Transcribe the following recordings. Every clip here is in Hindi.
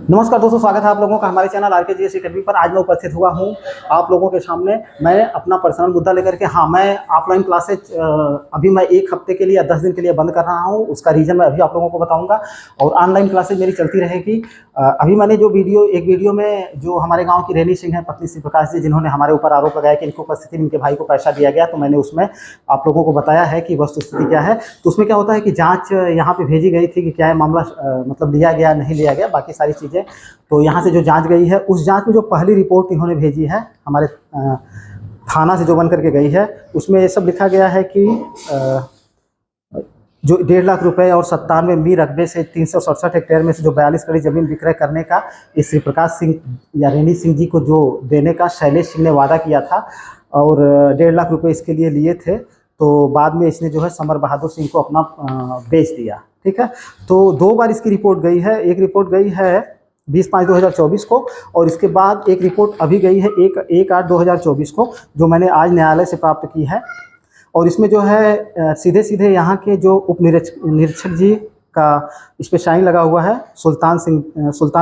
नमस्कार दोस्तों, स्वागत है आप लोगों का हमारे चैनल RKGS अकेडमी पर। आज मैं उपस्थित हुआ हूं आप लोगों के सामने। मैं अपना पर्सनल मुद्दा लेकर के मैं ऑफलाइन क्लासेज अभी मैं 1 हफ्ते के लिए या 10 दिन के लिए बंद कर रहा हूं। उसका रीज़न मैं अभी आप लोगों को बताऊंगा और ऑनलाइन क्लासेज मेरी चलती रहेगी। अभी मैंने जो एक वीडियो में जो हमारे गाँव की रेनी सिंह है, पत्नी श्री प्रकाश जी, जिन्होंने हमारे ऊपर आरोप लगाया कि इनकी उपस्थिति में इनके भाई को पैसा दिया गया, तो मैंने उसमें आप लोगों को बताया है कि वस्तुस्थिति क्या है। तो उसमें क्या होता है कि जाँच यहाँ पर भेजी गई थी कि क्या मामला मतलब लिया गया नहीं लिया गया, बाकी सारी चीज़ें। तो यहाँ से जो जांच गई है, उस जांच में जो पहली रिपोर्ट इन्होंने भेजी है हमारे थाना से जो बन करके गई है, उसमें ये सब लिखा गया है कि जो 1.5 लाख रुपए और 97 मी रकबे से 367 हेक्टेयर में से जो 42 कड़ी जमीन विक्रय करने का इस श्री प्रकाश सिंह या रेनी सिंह जी को जो देने का शैलेश सिंह ने वादा किया था और 1.5 लाख रुपए इसके लिए लिए थे। तो बाद में इसने जो है समर बहादुर सिंह को अपना बेच दिया। ठीक है, तो 2 बार इसकी रिपोर्ट गई है। एक रिपोर्ट गई है 20/5/2024 को और इसके बाद एक रिपोर्ट अभी गई है 1/8/2024 को, जो मैंने आज न्यायालय से प्राप्त की है। और इसमें जो है सीधे सीधे यहाँ के जो उप निरीक्षक जी का इस पे साइन लगा हुआ है। सुल्तान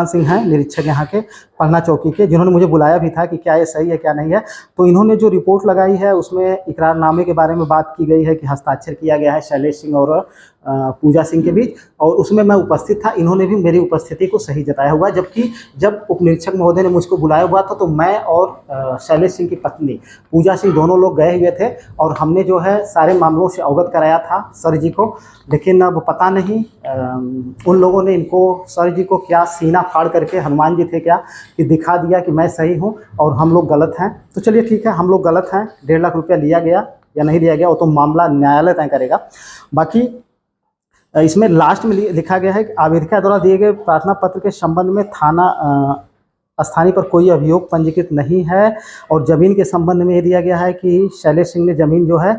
सिंह हैं निरीक्षक यहाँ के पन्ना चौकी के, जिन्होंने मुझे बुलाया भी था कि क्या ये सही है क्या नहीं है। तो इन्होंने जो रिपोर्ट लगाई है उसमें इकरारनामे के बारे में बात की गई है कि हस्ताक्षर किया गया है शैलेश सिंह और पूजा सिंह के बीच, और उसमें मैं उपस्थित था। इन्होंने भी मेरी उपस्थिति को सही जताया हुआ, जबकि जब उप निरीक्षक महोदय ने मुझको बुलाया हुआ था तो मैं और शैलेश सिंह की पत्नी पूजा सिंह दोनों लोग गए हुए थे और हमने जो है सारे मामलों से अवगत कराया था सर जी को। लेकिन अब पता नहीं उन लोगों ने इनको सर जी को क्या सीना फाड़ करके, हनुमान जी थे क्या, कि दिखा दिया कि मैं सही हूँ और हम लोग गलत हैं। तो चलिए ठीक है, हम लोग गलत हैं। 1.5 लाख रुपया लिया गया या नहीं लिया गया वो तो मामला न्यायालय तय करेगा। बाकी इसमें लास्ट में लिखा गया है कि आवेदका द्वारा दिए गए प्रार्थना पत्र के संबंध में थाना स्थानीय पर कोई अभियोग पंजीकृत नहीं है। और ज़मीन के संबंध में ये दिया गया है कि शैलेश सिंह ने ज़मीन जो है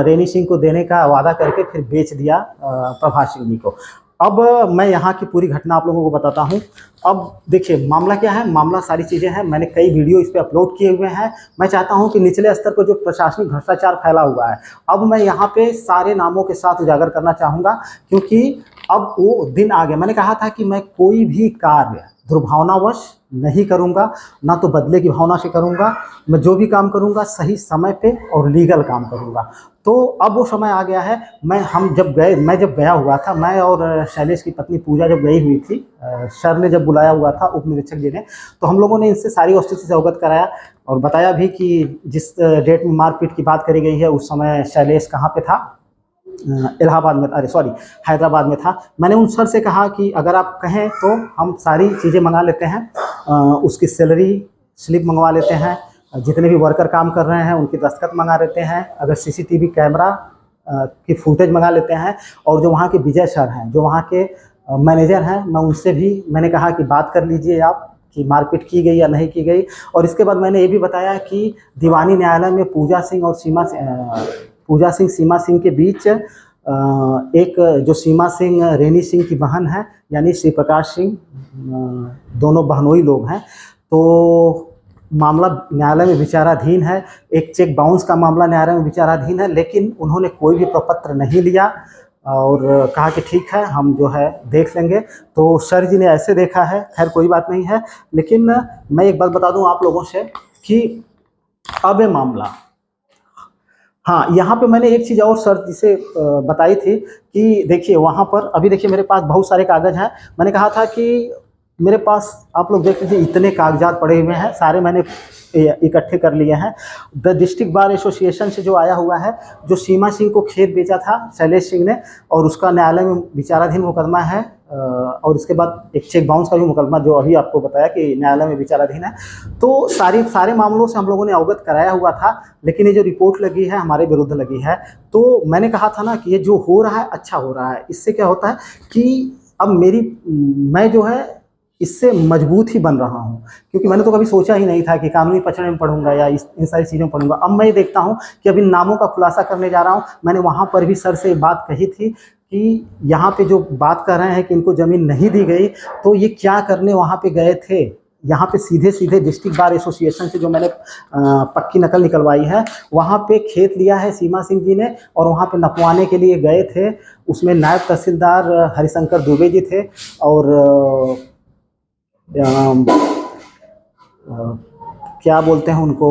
रेनी सिंह को देने का वादा करके फिर बेच दिया प्रभास सिंह जी को। अब मैं यहाँ की पूरी घटना आप लोगों को बताता हूँ। अब देखिए मामला क्या है, मामला सारी चीज़ें हैं, मैंने कई वीडियो इस पे अपलोड किए हुए हैं। मैं चाहता हूँ कि निचले स्तर पर जो प्रशासनिक भ्रष्टाचार फैला हुआ है, अब मैं यहाँ पे सारे नामों के साथ उजागर करना चाहूँगा, क्योंकि अब वो दिन आ गया। मैंने कहा था कि मैं कोई भी कार्य दुर्भावनावश नहीं करूँगा, ना तो बदले की भावना से करूँगा। मैं जो भी काम करूँगा सही समय पे और लीगल काम करूँगा। तो अब वो समय आ गया है। मैं जब गया हुआ था, मैं और शैलेश की पत्नी पूजा जब गई हुई थी, सर ने जब बुलाया हुआ था उप निरीक्षक जी ने, तो हम लोगों ने इनसे सारी वस्तुस्थिति से अवगत कराया और बताया भी कि जिस डेट में मारपीट की बात करी गई है उस समय शैलेश कहाँ पे था, इलाहाबाद में, हैदराबाद में था। मैंने उन सर से कहा कि अगर आप कहें तो हम सारी चीज़ें मंगा लेते हैं, उसकी सैलरी स्लिप मंगवा लेते हैं, जितने भी वर्कर काम कर रहे हैं उनकी दस्तखत मंगा लेते हैं, अगर CCTV कैमरा की फुटेज मंगा लेते हैं। और जो वहाँ के विजय सर हैं, जो वहाँ के मैनेजर हैं, मैं उनसे भी मैंने कहा कि बात कर लीजिए आप कि मारपीट की गई या नहीं की गई। और इसके बाद मैंने ये भी बताया कि दीवानी न्यायालय में पूजा सिंह सीमा सिंह के बीच एक जो सीमा सिंह रेनी सिंह की बहन है, यानी श्री प्रकाश सिंह, दोनों बहनोई लोग हैं। तो मामला न्यायालय में विचाराधीन है। एक चेक बाउंस का मामला न्यायालय में विचाराधीन है, लेकिन उन्होंने कोई भी प्रपत्र नहीं लिया और कहा कि ठीक है हम जो है देख लेंगे। तो सर जी ने ऐसे देखा है, खैर कोई बात नहीं है। लेकिन मैं एक बात बता दूं आप लोगों से कि अब ये मामला, हाँ, यहाँ पे मैंने एक चीज़ और सर जी से बताई थी कि देखिए वहाँ पर अभी देखिए मेरे पास बहुत सारे कागज़ हैं। मैंने कहा था कि मेरे पास आप लोग देख लीजिए इतने कागजात पड़े हुए हैं, सारे मैंने इकट्ठे कर लिए हैं। द डिस्ट्रिक्ट बार एसोसिएशन से जो आया हुआ है, जो सीमा सिंह को खेत बेचा था शैलेश सिंह ने, और उसका न्यायालय में विचाराधीन मुकदमा है। और इसके बाद एक चेक बाउंस का भी मुकदमा जो अभी आपको बताया कि न्यायालय में विचाराधीन है। तो सारे मामलों से हम लोगों ने अवगत कराया हुआ था, लेकिन ये जो रिपोर्ट लगी है हमारे विरुद्ध लगी है। तो मैंने कहा था ना कि ये जो हो रहा है अच्छा हो रहा है। इससे क्या होता है कि अब मैं जो है इससे मजबूत ही बन रहा हूँ, क्योंकि मैंने तो कभी सोचा ही नहीं था कि कानूनी पचड़े में पढ़ूंगा या इन सारी चीज़ों में पढ़ूंगा। अब मैं ये देखता हूँ कि अब इन नामों का खुलासा करने जा रहा हूँ। मैंने वहाँ पर भी सर से बात कही थी कि यहाँ पे जो बात कर रहे हैं कि इनको ज़मीन नहीं दी गई, तो ये क्या करने वहाँ पे गए थे। यहाँ पे सीधे डिस्ट्रिक्ट बार एसोसिएशन से जो मैंने पक्की नकल निकलवाई है, वहाँ पे खेत लिया है सीमा सिंह जी ने और वहाँ पे नपवाने के लिए गए थे। उसमें नायब तहसीलदार हरिशंकर दुबे जी थे और अम, अ, क्या बोलते हैं उनको,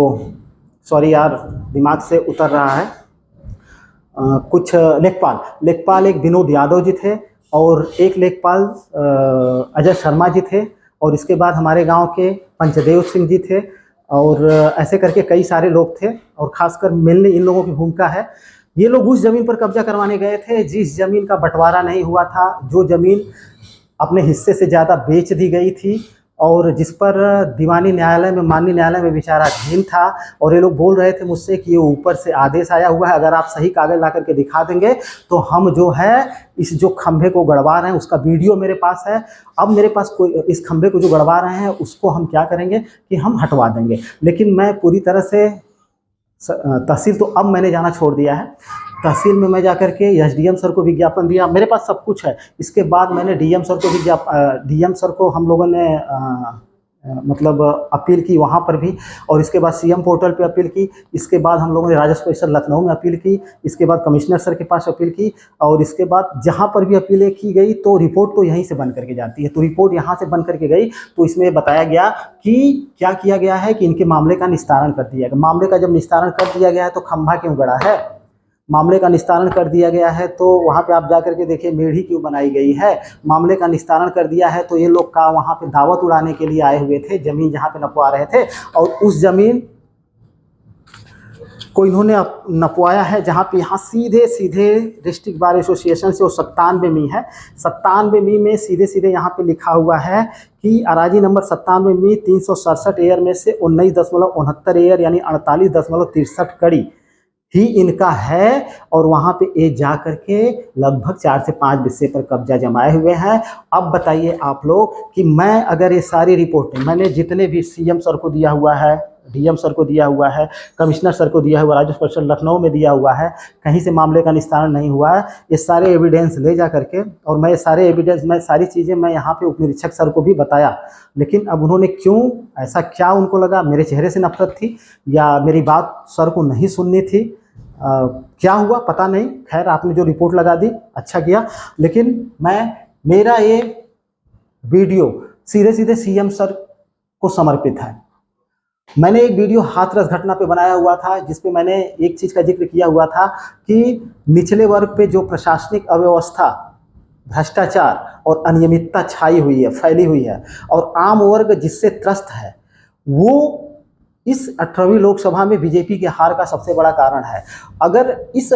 सॉरी यार दिमाग से उतर रहा है, कुछ लेखपाल, लेखपाल एक विनोद यादव जी थे, और एक लेखपाल अजय शर्मा जी थे, और इसके बाद हमारे गांव के पंचदेव सिंह जी थे, और ऐसे करके कई सारे लोग थे। और खासकर मेनली इन लोगों की भूमिका है, ये लोग उस जमीन पर कब्जा करवाने गए थे जिस जमीन का बंटवारा नहीं हुआ था, जो जमीन अपने हिस्से से ज़्यादा बेच दी गई थी, और जिस पर दीवानी न्यायालय में, माननीय न्यायालय में विचाराधीन था। और ये लोग बोल रहे थे मुझसे कि ये ऊपर से आदेश आया हुआ है, अगर आप सही कागज ला करके दिखा देंगे तो हम जो है इस जो खंभे को गड़वा रहे हैं उसका वीडियो मेरे पास है। अब मेरे पास कोई, इस खंभे को जो गड़वा रहे हैं उसको हम क्या करेंगे कि हम हटवा देंगे। लेकिन मैं पूरी तरह से तहसील तो अब मैंने जाना छोड़ दिया है। तहसील में मैं जाकर के एसडीएम सर को विज्ञापन दिया, मेरे पास सब कुछ है। इसके बाद मैंने डीएम सर को डीएम सर को हम लोगों ने मतलब अपील की वहाँ पर भी, और इसके बाद सीएम पोर्टल पे अपील की। इसके बाद हम लोगों ने राजस्व परिषद लखनऊ में अपील की। इसके बाद कमिश्नर सर के पास अपील की, और इसके बाद जहाँ पर भी अपीलें की गई तो रिपोर्ट तो यहीं से बन करके जाती है। तो रिपोर्ट यहाँ से बन करके गई तो इसमें बताया गया कि क्या किया गया है कि इनके मामले का निस्तारण कर दिया गया। मामले का जब निस्तारण कर दिया गया है तो खंभा क्यों गड़ा है? मामले का निस्तारण कर दिया गया है तो वहाँ पे आप जा करके देखिए मेढ़ी क्यों बनाई गई है। मामले का निस्तारण कर दिया है तो ये लोग का वहाँ पे दावत उड़ाने के लिए आए हुए थे, ज़मीन जहाँ पे नपवा रहे थे, और उस ज़मीन को इन्होंने नपवाया है जहाँ पे यहाँ सीधे सीधे डिस्ट्रिक्ट बार एसोसिएशन से वो 97 मी है। 97 मी में सीधे सीधे यहाँ पे लिखा हुआ है कि अराजी नंबर 97 मी 367 एयर में से 19.69 एयर यानी 48.63 कड़ी ही इनका है। और वहाँ पे ये जा करके लगभग 4 से 5 बिस्से पर कब्जा जमाए हुए हैं। अब बताइए आप लोग कि मैं अगर ये सारी रिपोर्टें मैंने जितने भी सीएम सर को दिया हुआ है, डीएम सर को दिया हुआ है, कमिश्नर सर को दिया हुआ, राजस्व परिषद लखनऊ में दिया हुआ है, कहीं से मामले का निस्तारण नहीं हुआ है, ये सारे एविडेंस ले जा करके, और मैं सारे एविडेंस, मैं सारी चीज़ें मैं यहाँ पे उप निरीक्षक सर को भी बताया। लेकिन अब उन्होंने क्यों, ऐसा क्या उनको लगा, मेरे चेहरे से नफरत थी या मेरी बात सर को नहीं सुननी थी, क्या हुआ पता नहीं। खैर आपने जो रिपोर्ट लगा दी अच्छा किया, लेकिन मेरा ये वीडियो सीधे सीधे सीएम सर को समर्पित है। मैंने एक वीडियो हाथरस घटना पे बनाया हुआ था जिसपे मैंने एक चीज़ का जिक्र किया हुआ था कि निचले वर्ग पे जो प्रशासनिक अव्यवस्था, भ्रष्टाचार और अनियमितता छाई हुई है, फैली हुई है, और आम वर्ग जिससे त्रस्त है, वो इस 18वीं लोकसभा में बीजेपी के हार का सबसे बड़ा कारण है। अगर इस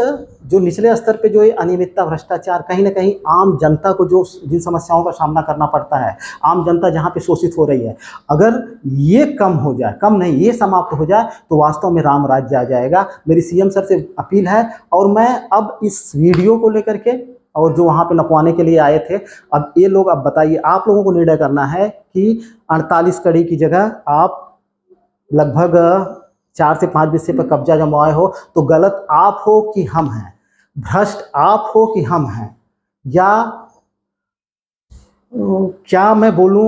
जो निचले स्तर पे जो ये अनियमितता, भ्रष्टाचार, कहीं ना कहीं आम जनता को जो जिन समस्याओं का सामना करना पड़ता है, आम जनता जहाँ पे शोषित हो रही है, अगर ये कम हो जाए, कम नहीं ये समाप्त हो जाए तो वास्तव में राम राज्य आ जाएगा। मेरी सीएम सर से अपील है, और मैं अब इस वीडियो को लेकर के, और जो वहाँ पे नपवाने के लिए आए थे, अब ये लोग, अब बताइए आप लोगों को निर्णय करना है कि 48 कड़ी की जगह आप लगभग 4 से 5 बिस्से पर कब्जा जमाए हो, तो गलत आप हो कि हम हैं, भ्रष्ट आप हो कि हम हैं, या क्या मैं बोलूं,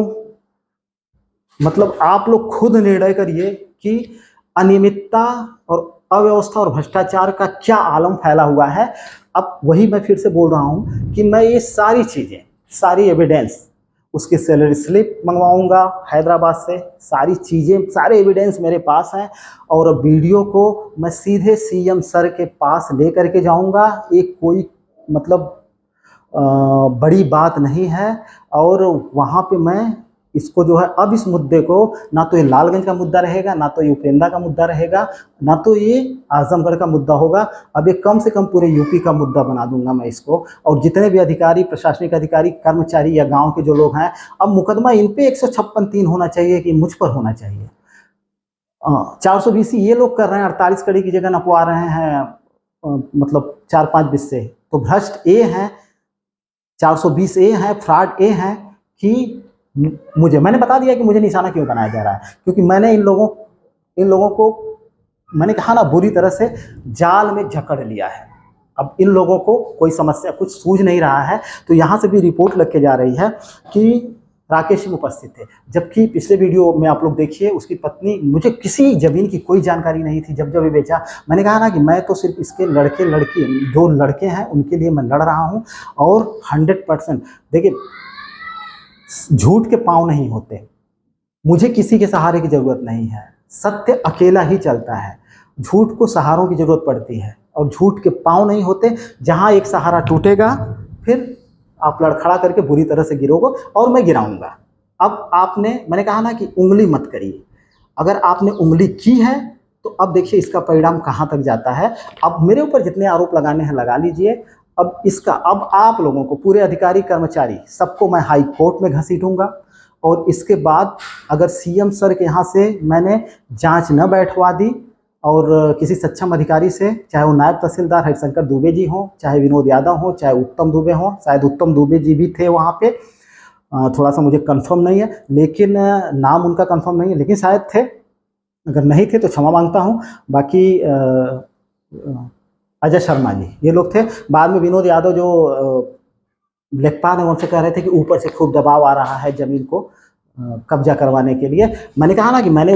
मतलब आप लोग खुद निर्णय करिए कि अनियमितता और अव्यवस्था और भ्रष्टाचार का क्या आलम फैला हुआ है। अब वही मैं फिर से बोल रहा हूं कि मैं ये सारी चीज़ें, सारी एविडेंस, उसकी सैलरी स्लिप मंगवाऊंगा हैदराबाद से, सारी चीज़ें, सारे एविडेंस मेरे पास हैं, और वीडियो को मैं सीधे सीएम सर के पास ले करके जाऊंगा। एक कोई मतलब बड़ी बात नहीं है, और वहाँ पे मैं इसको जो है, अब इस मुद्दे को, ना तो ये लालगंज का मुद्दा रहेगा, ना तो ये उपेंद्रा का मुद्दा रहेगा, ना तो ये आजमगढ़ का मुद्दा होगा, अब ये कम से कम पूरे यूपी का मुद्दा बना दूंगा मैं इसको। और जितने भी अधिकारी, प्रशासनिक अधिकारी, कर्मचारी या गांव के जो लोग हैं, अब मुकदमा इन पे 156(3) होना चाहिए कि मुझ पर होना चाहिए। 420 ये लोग कर रहे हैं, 48 कड़ी की जगह नपवा रहे हैं, मतलब 4-5 बिस्से, तो भ्रष्ट ए हैं, 420 ए हैं, फ्रॉड ए हैं कि मैंने बता दिया कि मुझे निशाना क्यों बनाया जा रहा है, क्योंकि मैंने इन लोगों को मैंने कहा ना, बुरी तरह से जाल में जकड़ लिया है। अब इन लोगों को कोई समस्या, कुछ सूझ नहीं रहा है, तो यहाँ से भी रिपोर्ट लग के जा रही है कि राकेश सिंह उपस्थित थे, जबकि पिछले वीडियो में आप लोग देखिए उसकी पत्नी, मुझे किसी जमीन की कोई जानकारी नहीं थी। जब ये बेचा, मैंने कहा ना कि मैं तो सिर्फ इसके लड़के लड़की, 2 लड़के हैं उनके लिए मैं लड़ रहा हूँ, और 100% देखिए झूठ के पाँव नहीं होते, मुझे किसी के सहारे की ज़रूरत नहीं है, सत्य अकेला ही चलता है। झूठ को सहारों की ज़रूरत पड़ती है और झूठ के पाँव नहीं होते। जहाँ एक सहारा टूटेगा फिर आप लड़खड़ा करके बुरी तरह से गिरोगे और मैं गिराऊंगा। अब मैंने कहा ना कि उंगली मत करिए। अगर आपने उंगली की है तो अब देखिए इसका परिणाम कहाँ तक जाता है। अब मेरे ऊपर जितने आरोप लगाने हैं लगा लीजिए। अब आप लोगों को, पूरे अधिकारी कर्मचारी सबको मैं हाई कोर्ट में घसीटूंगा। और इसके बाद अगर सीएम सर के यहाँ से मैंने जांच न बैठवा दी और किसी सक्षम अधिकारी से, चाहे वो नायब तहसीलदार हरिशंकर दुबे जी हों, चाहे विनोद यादव हों, चाहे उत्तम दुबे हों, शायद उत्तम दुबे जी भी थे वहाँ पे, थोड़ा सा मुझे कंफर्म नहीं है, लेकिन नाम उनका कंफर्म नहीं है, लेकिन शायद थे। अगर नहीं थे तो क्षमा मांगता हूँ। बाकी अजय शर्मा जी, ये लोग थे। बाद में विनोद यादव जो लेखपाल है उनसे कह रहे थे कि ऊपर से खूब दबाव आ रहा है ज़मीन को कब्जा करवाने के लिए। मैंने कहा ना कि मैंने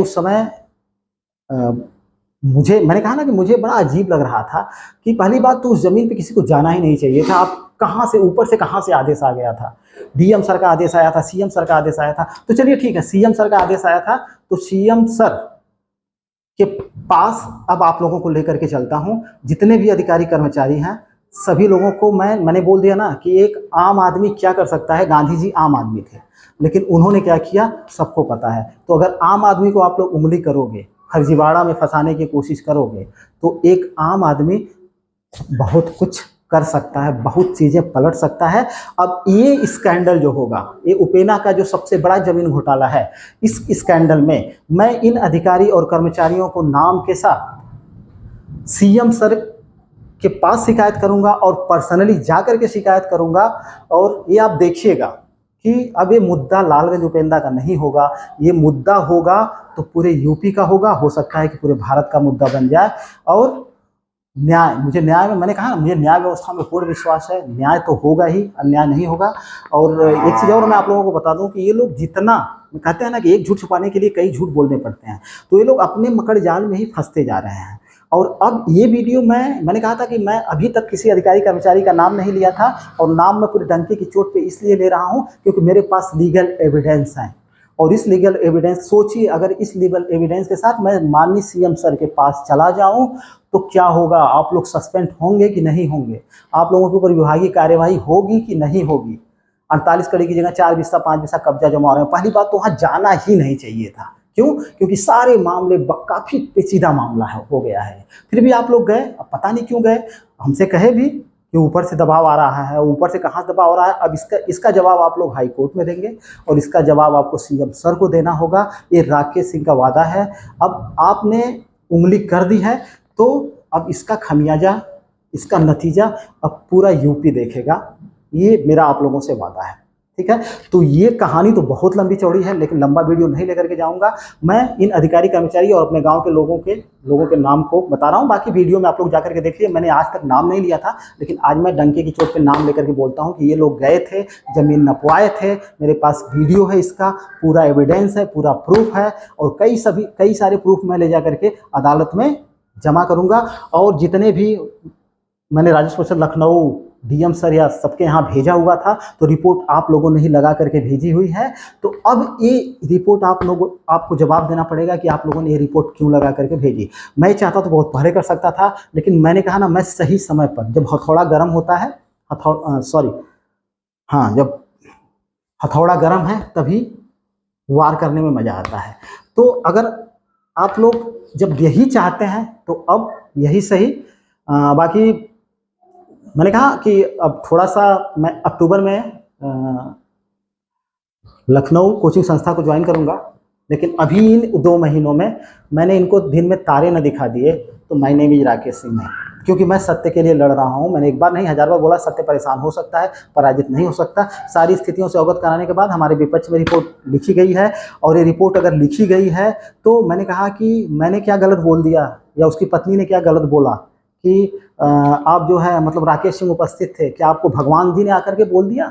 कहा ना कि मुझे बड़ा अजीब लग रहा था कि पहली बात तो उस ज़मीन पे किसी को जाना ही नहीं चाहिए था। आप कहाँ से, ऊपर से कहाँ से आदेश आ गया था? डीएम सर का आदेश आया था, सीएम सर का आदेश आया था, तो चलिए ठीक है, सीएम सर का आदेश आया था तो सीएम सर के पास अब आप लोगों को लेकर के चलता हूँ। जितने भी अधिकारी कर्मचारी हैं सभी लोगों को मैंने बोल दिया ना कि एक आम आदमी क्या कर सकता है। गांधी जी आम आदमी थे, लेकिन उन्होंने क्या किया सबको पता है। तो अगर आम आदमी को आप लोग उंगली करोगे, फर्जीवाड़ा में फंसाने की कोशिश करोगे, तो एक आम आदमी बहुत कुछ कर सकता है, बहुत चीज़ें पलट सकता है। अब ये स्कैंडल जो होगा, ये उपेना का जो सबसे बड़ा जमीन घोटाला है, इस स्कैंडल में मैं इन अधिकारी और कर्मचारियों को नाम के साथ सीएम सर के पास शिकायत करूंगा और पर्सनली जा करके शिकायत करूंगा। और ये आप देखिएगा कि अब ये मुद्दा लालगंज उपेंद्र का नहीं होगा, ये मुद्दा होगा तो पूरे यूपी का होगा, हो सकता है कि पूरे भारत का मुद्दा बन जाए। और न्याय में, मैंने कहा मुझे न्याय व्यवस्था में पूर्ण विश्वास है, न्याय तो होगा ही, अन्याय नहीं होगा। और एक चीज़ और मैं आप लोगों को बता दूं कि ये लोग जितना कहते हैं ना कि एक झूठ छुपाने के लिए कई झूठ बोलने पड़ते हैं, तो ये लोग अपने मकड़ जाल में ही फंसते जा रहे हैं। और अब ये वीडियो मैंने कहा था कि मैं अभी तक किसी अधिकारी कर्मचारी का नाम नहीं लिया था, और नाम मैं पूरे डंके की चोट पे इसलिए ले रहा हूँ क्योंकि मेरे पास लीगल एविडेंस है। और इस लीगल एविडेंस, सोचिए अगर इस लीगल एविडेंस के साथ मैं माननीय सीएम सर के पास चला जाऊं तो क्या होगा? आप लोग सस्पेंड होंगे कि नहीं होंगे? आप लोगों के ऊपर विभागीय कार्यवाही होगी कि नहीं होगी? 48 कड़ी की जगह 4 बिस्सा 5 बिस्सा कब्जा जमा रहे हैं। पहली बात तो वहाँ जाना ही नहीं चाहिए था। क्यों? क्योंकि सारे मामले काफ़ी पेचीदा मामला हो गया है। फिर भी आप लोग गए, अब पता नहीं क्यों गए। हमसे कहे भी कि ऊपर से दबाव आ रहा है, ऊपर से कहाँ दबाव आ रहा है। अब इसका जवाब आप लोग हाई कोर्ट में देंगे और इसका जवाब आपको सीएम सर को देना होगा। ये राकेश सिंह का वादा है। अब आपने उंगली कर दी है तो अब इसका खमियाजा, इसका नतीजा अब पूरा यूपी देखेगा। ये मेरा आप लोगों से वादा है, ठीक है। तो ये कहानी तो बहुत लंबी चौड़ी है, लेकिन लंबा वीडियो नहीं लेकर के जाऊंगा। मैं इन अधिकारी कर्मचारी और अपने गांव के लोगों के नाम को बता रहा हूं। बाकी वीडियो में आप लोग जाकर के देखिए। मैंने आज तक नाम नहीं लिया था, लेकिन आज मैं डंके की चोट पे नाम लेकर के बोलता हूं कि ये लोग गए थे, जमीन नपवाए थे। मेरे पास वीडियो है, इसका पूरा एविडेंस है, पूरा प्रूफ है, और कई सारे प्रूफ मैं ले जा करके अदालत में जमा करूंगा। और जितने भी मैंने राजस्व परिषद लखनऊ डीएम सर या सबके यहाँ भेजा हुआ था, तो रिपोर्ट आप लोगों ने ही लगा करके भेजी हुई है। तो अब ये रिपोर्ट आपको जवाब देना पड़ेगा कि आप लोगों ने ये रिपोर्ट क्यों लगा करके भेजी। मैं चाहता तो बहुत पहले कर सकता था, लेकिन मैंने कहा ना, मैं सही समय पर, जब हथौड़ा गर्म होता है, जब हथौड़ा गर्म है तभी वार करने में मज़ा आता है। तो अगर आप लोग जब यही चाहते हैं तो अब यही सही। बाकी मैंने कहा कि अब थोड़ा सा मैं अक्टूबर में लखनऊ कोचिंग संस्था को ज्वाइन करूंगा, लेकिन अभी इन 2 महीनों में मैंने इनको दिन में तारे न दिखा दिए तो my name is Rakesh Singh है, क्योंकि मैं सत्य के लिए लड़ रहा हूं। मैंने एक बार नहीं 1000 बार बोला, सत्य परेशान हो सकता है, पराजित नहीं हो सकता। सारी स्थितियों से अवगत कराने के बाद हमारे विपक्ष में रिपोर्ट लिखी गई है, और ये रिपोर्ट अगर लिखी गई है तो मैंने कहा कि मैंने क्या गलत बोल दिया या उसकी पत्नी ने क्या गलत बोला कि आप जो है मतलब राकेश सिंह उपस्थित थे, क्या आपको भगवान जी ने आकर के बोल दिया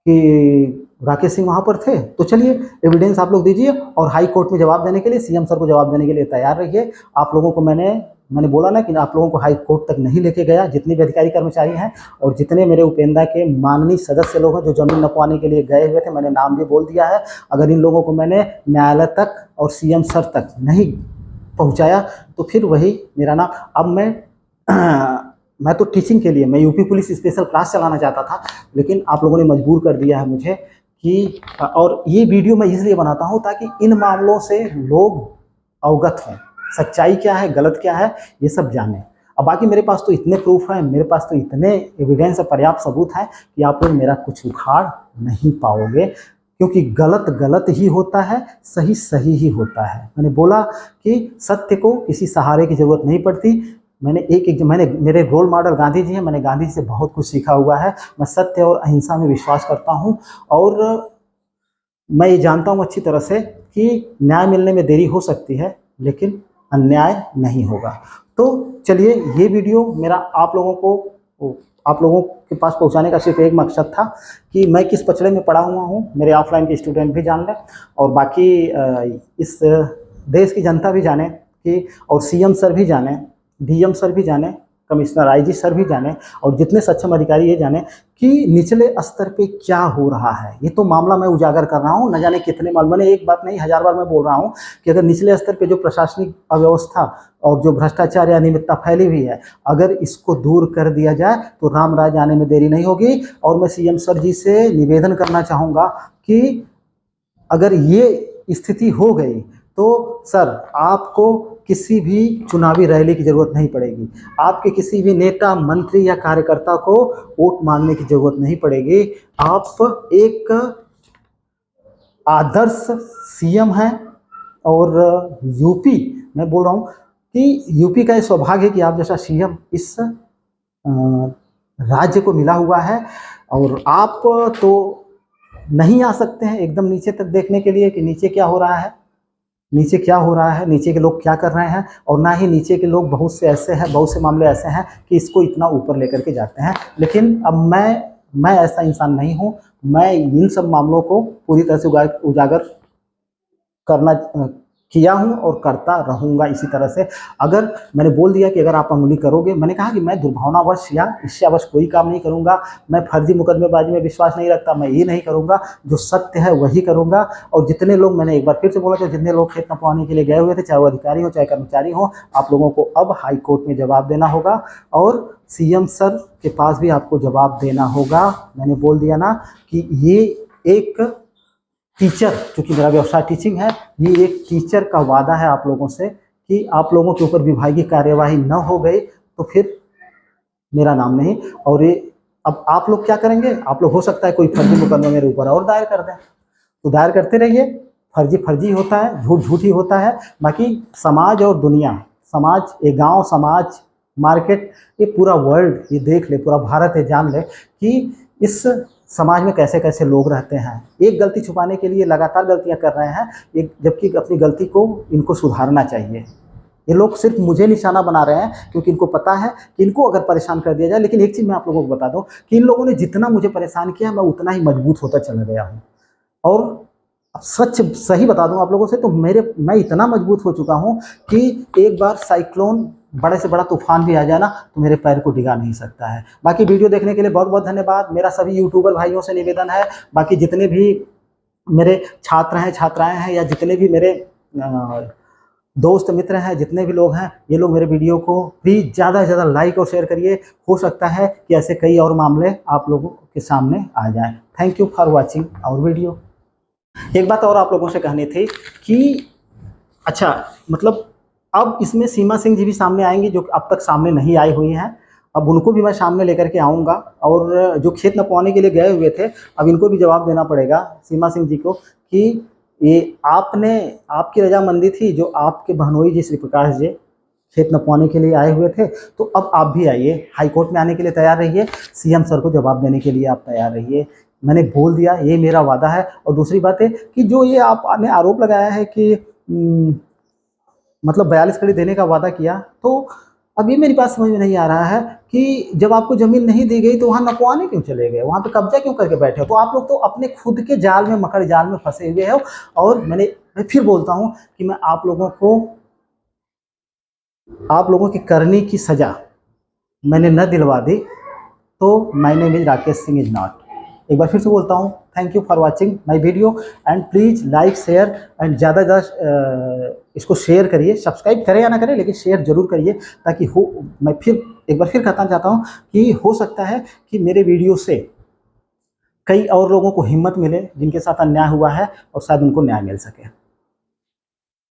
कि राकेश सिंह वहाँ पर थे? तो चलिए एविडेंस आप लोग दीजिए, और हाई कोर्ट में जवाब देने के लिए, सीएम सर को जवाब देने के लिए तैयार रहिए। आप लोगों को मैंने मैंने बोला ना कि आप लोगों को हाई कोर्ट तक नहीं लेके गया, जितने भी अधिकारी कर्मचारी हैं और जितने मेरे उपेंद्रा के माननीय सदस्य लोग हैं जो जमीन नपवाने के लिए गए हुए थे, मैंने नाम भी बोल दिया है। अगर इन लोगों को मैंने न्यायालय तक और सीएम सर तक नहीं पहुंचाया तो फिर वही मेरा नाम। अब मैं तो टीचिंग के लिए मैं यूपी पुलिस स्पेशल क्लास चलाना चाहता था, लेकिन आप लोगों ने मजबूर कर दिया है मुझे कि, और ये वीडियो मैं इसलिए बनाता हूँ ताकि इन मामलों से लोग अवगत हों, सच्चाई क्या है गलत क्या है ये सब जानें। अब बाकी मेरे पास तो इतने प्रूफ हैं, मेरे पास तो इतने एविडेंस पर्याप्त सबूत हैं कि आप लोग मेरा कुछ उखाड़ नहीं पाओगे, क्योंकि गलत गलत ही होता है, सही सही ही होता है। मैंने बोला कि सत्य को किसी सहारे की ज़रूरत नहीं पड़ती। मैंने मेरे रोल मॉडल गांधी जी हैं, मैंने गांधी जी से बहुत कुछ सीखा हुआ है। मैं सत्य और अहिंसा में विश्वास करता हूं और मैं ये जानता हूं अच्छी तरह से कि न्याय मिलने में देरी हो सकती है लेकिन अन्याय नहीं होगा। तो चलिए, ये वीडियो मेरा आप लोगों के पास पहुंचाने का सिर्फ एक मकसद था कि मैं किस पचड़े में पड़ा हुआ हूं, मेरे ऑफलाइन के स्टूडेंट भी जान लें और बाकी इस देश की जनता भी जाने कि, और सीएम सर भी जाने, डीएम सर भी जाने, कमिश्नर आईजी सर भी जाने और जितने सक्षम अधिकारी ये जाने कि निचले स्तर पे क्या हो रहा है। ये तो मामला मैं उजागर कर रहा हूँ, न जाने कितने मामले, मैंने एक बात नहीं 1000 बार मैं बोल रहा हूँ कि अगर निचले स्तर पे जो प्रशासनिक अव्यवस्था और जो भ्रष्टाचार या अनियमितता फैली हुई है, अगर इसको दूर कर दिया जाए तो राम राज आने में देरी नहीं होगी। और मैं सीएम सर जी से निवेदन करना चाहूँगा कि अगर ये स्थिति हो गई तो सर आपको किसी भी चुनावी रैली की जरूरत नहीं पड़ेगी, आपके किसी भी नेता मंत्री या कार्यकर्ता को वोट मांगने की जरूरत नहीं पड़ेगी। आप एक आदर्श सीएम हैं और यूपी, मैं बोल रहा हूँ कि यूपी का ये सौभाग्य है कि आप जैसा सीएम इस राज्य को मिला हुआ है। और आप तो नहीं आ सकते हैं एकदम नीचे तक देखने के लिए कि नीचे क्या हो रहा है, नीचे क्या हो रहा है, नीचे के लोग क्या कर रहे हैं, और ना ही नीचे के लोग बहुत से ऐसे हैं, बहुत से मामले ऐसे हैं कि इसको इतना ऊपर लेकर के जाते हैं। लेकिन अब मैं ऐसा इंसान नहीं हूं, मैं इन सब मामलों को पूरी तरह से उजागर करना किया हूं और करता रहूंगा इसी तरह से। अगर मैंने बोल दिया कि अगर आप उंगली करोगे, मैंने कहा कि मैं दुर्भावनावश या ईर्ष्यावश कोई काम नहीं करूंगा, मैं फर्जी मुकदमेबाजी में विश्वास नहीं रखता, मैं ये नहीं करूंगा, जो सत्य है वही करूंगा। और जितने लोग, मैंने एक बार फिर से बोला, तो जितने लोग खेत नपवाने के लिए गए हुए थे, चाहे वो अधिकारी हो चाहे कर्मचारी हो, आप लोगों को अब हाई कोर्ट में जवाब देना होगा और सीएम सर के पास भी आपको जवाब देना होगा। मैंने बोल दिया ना कि ये एक टीचर, क्योंकि मेरा व्यवसाय टीचिंग है, ये एक टीचर का वादा है आप लोगों से कि आप लोगों के ऊपर विभागीय कार्यवाही न हो गई तो फिर मेरा नाम नहीं। और ये अब आप लोग क्या करेंगे, आप लोग हो सकता है कोई फर्जी मुकदमा मेरे ऊपर और दायर कर दें, तो दायर करते रहिए। फर्जी फर्जी होता है, झूठ झूठ ही होता है। बाकी समाज और दुनिया, समाज, ये गांव, समाज, मार्केट, ये पूरा वर्ल्ड ये देख ले, पूरा भारत ये जान ले कि इस समाज में कैसे कैसे लोग रहते हैं। एक गलती छुपाने के लिए लगातार गलतियां कर रहे हैं, एक, जबकि अपनी गलती को इनको सुधारना चाहिए। ये लोग सिर्फ मुझे निशाना बना रहे हैं क्योंकि इनको पता है कि इनको अगर परेशान कर दिया जाए। लेकिन एक चीज़ मैं आप लोगों को बता दूं कि इन लोगों ने जितना मुझे परेशान किया, मैं उतना ही मजबूत होता चला गया हूँ। और अब सच सही बता दूं आप लोगों से, तो मैं इतना मजबूत हो चुका हूँ कि एक बार साइक्लोन, बड़े से बड़ा तूफान भी आ जाए ना, तो मेरे पैर को डिगा नहीं सकता है। बाकी वीडियो देखने के लिए बहुत बहुत धन्यवाद। मेरा सभी यूट्यूबर भाइयों से निवेदन है, बाकी जितने भी मेरे छात्र हैं, छात्राएं हैं, या जितने भी मेरे दोस्त मित्र हैं, जितने भी लोग हैं, ये लोग मेरे वीडियो को प्लीज़ ज़्यादा से ज़्यादा लाइक और शेयर करिए। हो सकता है कि ऐसे कई और मामले आप लोगों के सामने आ जाएं। Thank you for watching our video. एक बात और आप लोगों से कहनी थी कि अच्छा, मतलब अब इसमें सीमा सिंह जी भी सामने आएंगी, जो अब तक सामने नहीं आई हुई हैं। अब उनको भी मैं सामने लेकर के आऊँगा, और जो खेत नपवाने के लिए गए हुए थे, अब इनको भी जवाब देना पड़ेगा सीमा सिंह जी को कि ये आपकी रजामंदी थी, जो आपके बहनोई जी श्री प्रकाश जी खेत नपवाने के लिए आए हुए थे, तो अब आप भी आइए, हाई कोर्ट में आने के लिए तैयार रहिए, सीएम सर को जवाब देने के लिए आप तैयार रहिए। मैंने बोल दिया, ये मेरा वादा है। और दूसरी बात है कि जो ये आपने आरोप लगाया है कि मतलब 42 कड़ी देने का वादा किया, तो अब ये मेरी बात समझ में नहीं आ रहा है कि जब आपको ज़मीन नहीं दी गई तो वहाँ नपवाने क्यों चले गए, वहाँ पे कब्जा क्यों करके बैठे हो? तो आप लोग तो अपने खुद के जाल में, मकर जाल में फंसे हुए हो। और मैं फिर बोलता हूँ कि मैं आप लोगों को आप लोगों की करनी की सज़ा मैंने न दिलवा दी तो my name is Rakesh Singh is not. एक बार फिर से बोलता हूँ, thank you for watching my video and please like share and ज़्यादा ज़्यादा इसको शेयर करिए। सब्सक्राइब करें या ना करें लेकिन शेयर ज़रूर करिए, ताकि हो मैं फिर एक बार फिर कहना चाहता हूँ कि हो सकता है कि मेरे वीडियो से कई और लोगों को हिम्मत मिले जिनके साथ अन्याय हुआ है और शायद उनको न्याय मिल सके।